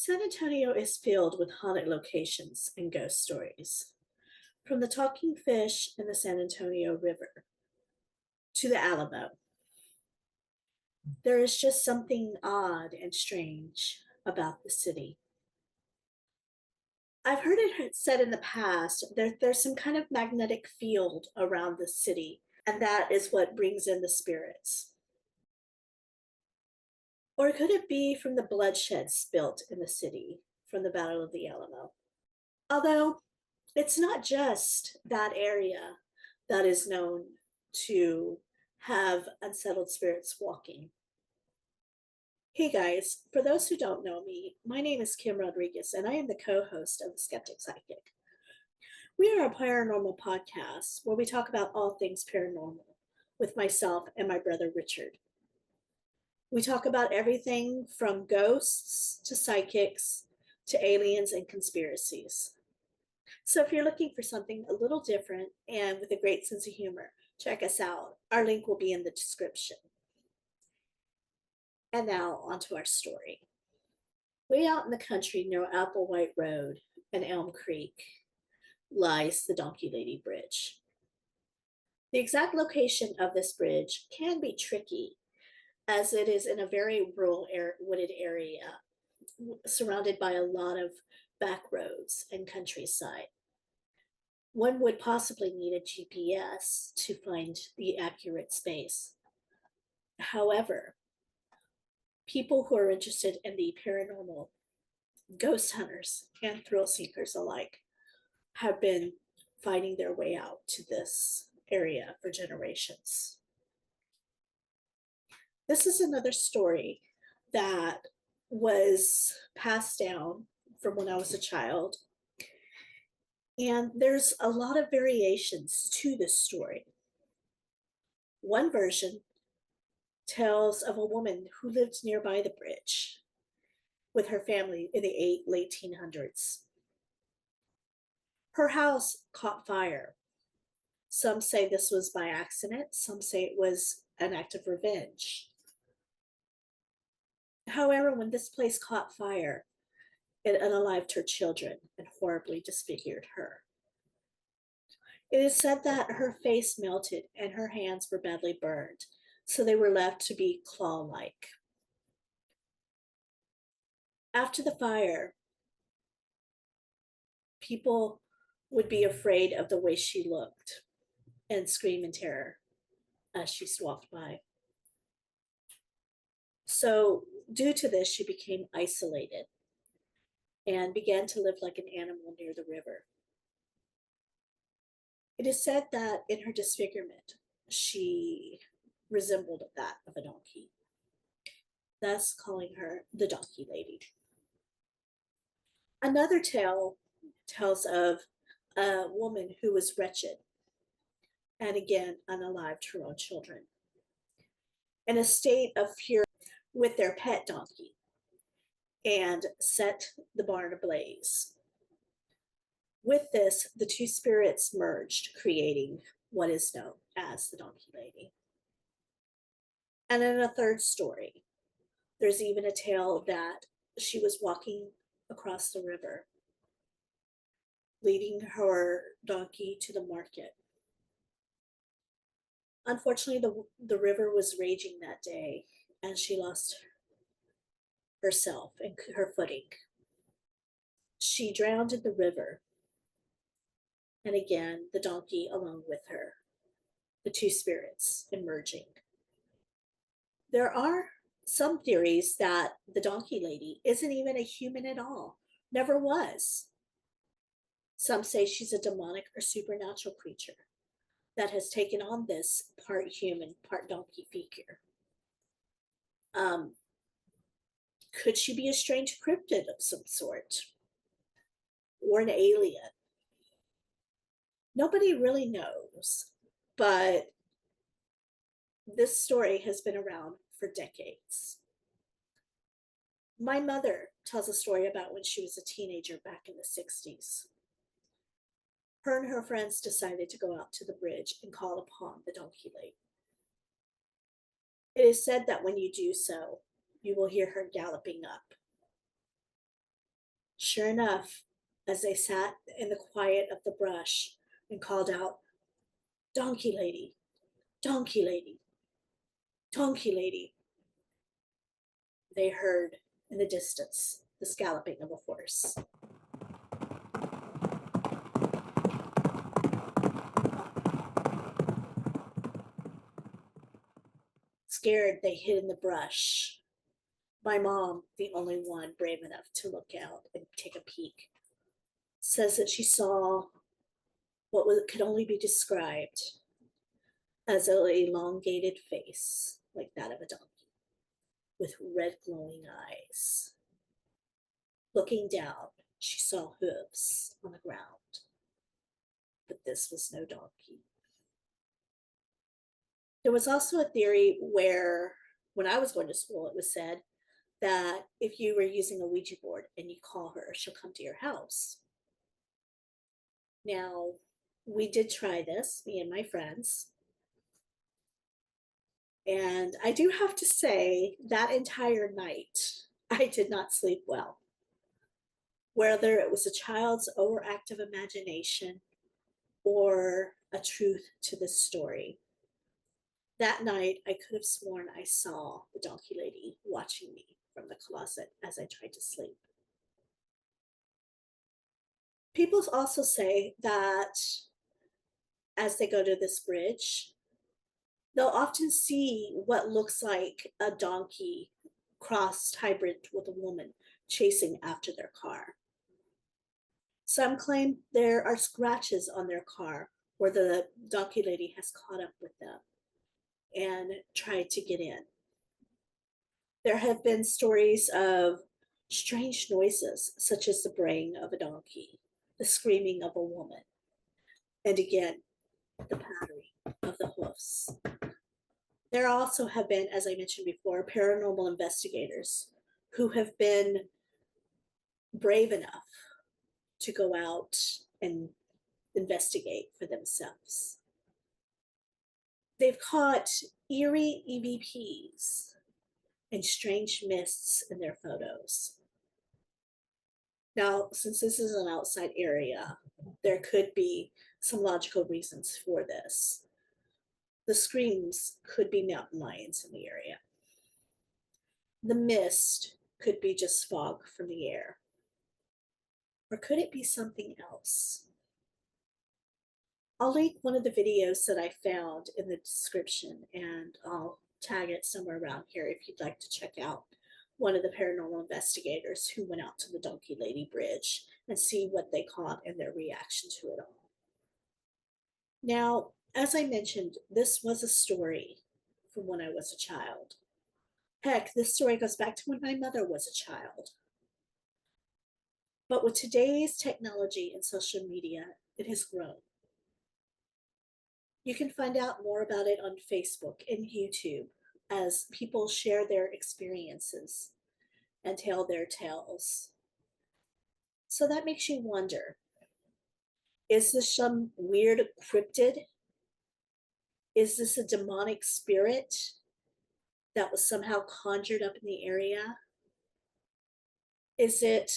San Antonio is filled with haunted locations and ghost stories. From the talking fish in the San Antonio River to the Alamo, there is just something odd and strange about the city. I've heard it said in the past there's some kind of magnetic field around the city, and that is what brings in the spirits. Or could it be from the bloodshed spilt in the city from the Battle of the Alamo? Although it's not just that area that is known to have unsettled spirits walking. Hey guys, for those who don't know me, my name is Kim Rodriguez and I am the co host of The Skeptic Psychic. We are a paranormal podcast where we talk about all things paranormal with myself and my brother Richard. We talk about everything from ghosts to psychics to aliens and conspiracies. So if you're looking for something a little different and with a great sense of humor, check us out. Our link will be in the description. And now onto our story. Way out in the country near Applewhite Road and Elm Creek lies the Donkey Lady Bridge. The exact location of this bridge can be tricky as it is in a very rural wooded area surrounded by a lot of back roads and countryside. One would possibly need a GPS to find the accurate space. However, people who are interested in the paranormal, ghost hunters, and thrill seekers alike have been finding their way out to this area for generations. This is another story that was passed down from when I was a child. And there's a lot of variations to this story. One version tells of a woman who lived nearby the bridge with her family in the late 1800s. Her house caught fire. Some say this was by accident, some say it was an act of revenge. However, when this place caught fire, it unalived her children and horribly disfigured her. It is said that her face melted and her hands were badly burned, so they were left to be claw like. After the fire, people would be afraid of the way she looked and scream in terror as she walked by. So, due to this, she became isolated and began to live like an animal near the river. It is said that in her disfigurement, she resembled that of a donkey, thus calling her the Donkey Lady. Another tale tells of a woman who was wretched and again unalived her own children in a state of fury with their pet donkey and set the barn ablaze. With this, the two spirits merged, creating what is known as the Donkey Lady. And in a third story, there's even a tale that she was walking across the river, leading her donkey to the market. Unfortunately, the river was raging that day, and she lost herself and her footing. She drowned in the river, and again, the donkey along with her, the two spirits emerging. There are some theories that the Donkey Lady isn't even a human at all, never was. Some say she's a demonic or supernatural creature that has taken on this part human, part donkey figure. Um, could she be a strange cryptid of some sort? Or an alien? Nobody really knows, but this story has been around for decades. My mother tells a story about when she was a teenager back in the 60s. Her and her friends decided to go out to the bridge and call upon the Donkey Lady. It is said that when you do so, you will hear her galloping up. Sure enough, as they sat in the quiet of the brush and called out, "Donkey lady, donkey lady, donkey lady," they heard in the distance the scalloping of a horse. Scared, they hid in the brush. My mom, the only one brave enough to look out and take a peek, says that she saw what could only be described as an elongated face, like that of a donkey, with red glowing eyes. Looking down, she saw hooves on the ground, but this was no donkey. There was also a theory where, when I was going to school, it was said that if you were using a Ouija board and you call her, she'll come to your house. Now, we did try this, me and my friends, and I do have to say that entire night, I did not sleep well. Whether it was a child's overactive imagination or a truth to this story, that night I could have sworn I saw the donkey lady watching me from the closet as I tried to sleep. People also say that as they go to this bridge, they'll often see what looks like a donkey crossed hybrid with a woman chasing after their car. Some claim there are scratches on their car where the donkey lady has caught up with them and tried to get in. There have been stories of strange noises, such as the braying of a donkey, the screaming of a woman, and again, the pattering of the hoofs. There also have been, as I mentioned before, paranormal investigators who have been brave enough to go out and investigate for themselves. They've caught eerie EVPs and strange mists in their photos. Now, since this is an outside area, there could be some logical reasons for this. The screams could be mountain lions in the area. The mist could be just fog from the air. Or could it be something else? I'll link one of the videos that I found in the description and I'll tag it somewhere around here if you'd like to check out one of the paranormal investigators who went out to the Donkey Lady Bridge and see what they caught and their reaction to it all. Now, as I mentioned, this was a story from when I was a child. Heck, this story goes back to when my mother was a child. But with today's technology and social media, it has grown. You can find out more about it on Facebook and YouTube as people share their experiences and tell their tales. So that makes you wonder, is this some weird cryptid? Is this a demonic spirit that was somehow conjured up in the area? Is it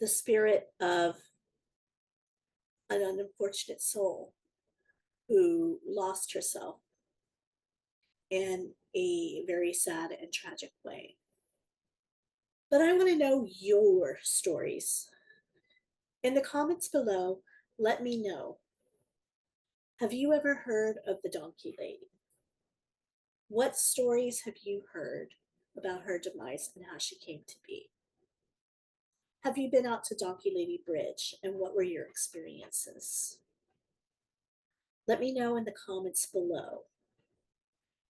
the spirit of an unfortunate soul who lost herself in a very sad and tragic way? But I want to know your stories. In the comments below, let me know. Have you ever heard of the Donkey Lady? What stories have you heard about her demise and how she came to be? Have you been out to Donkey Lady Bridge and what were your experiences? Let me know in the comments below.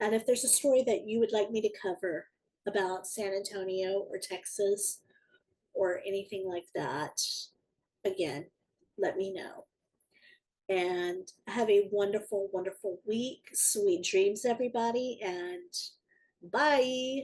And if there's a story that you would like me to cover about San Antonio or Texas or anything like that, again, let me know. And have a wonderful, wonderful week. Sweet dreams, everybody, and bye.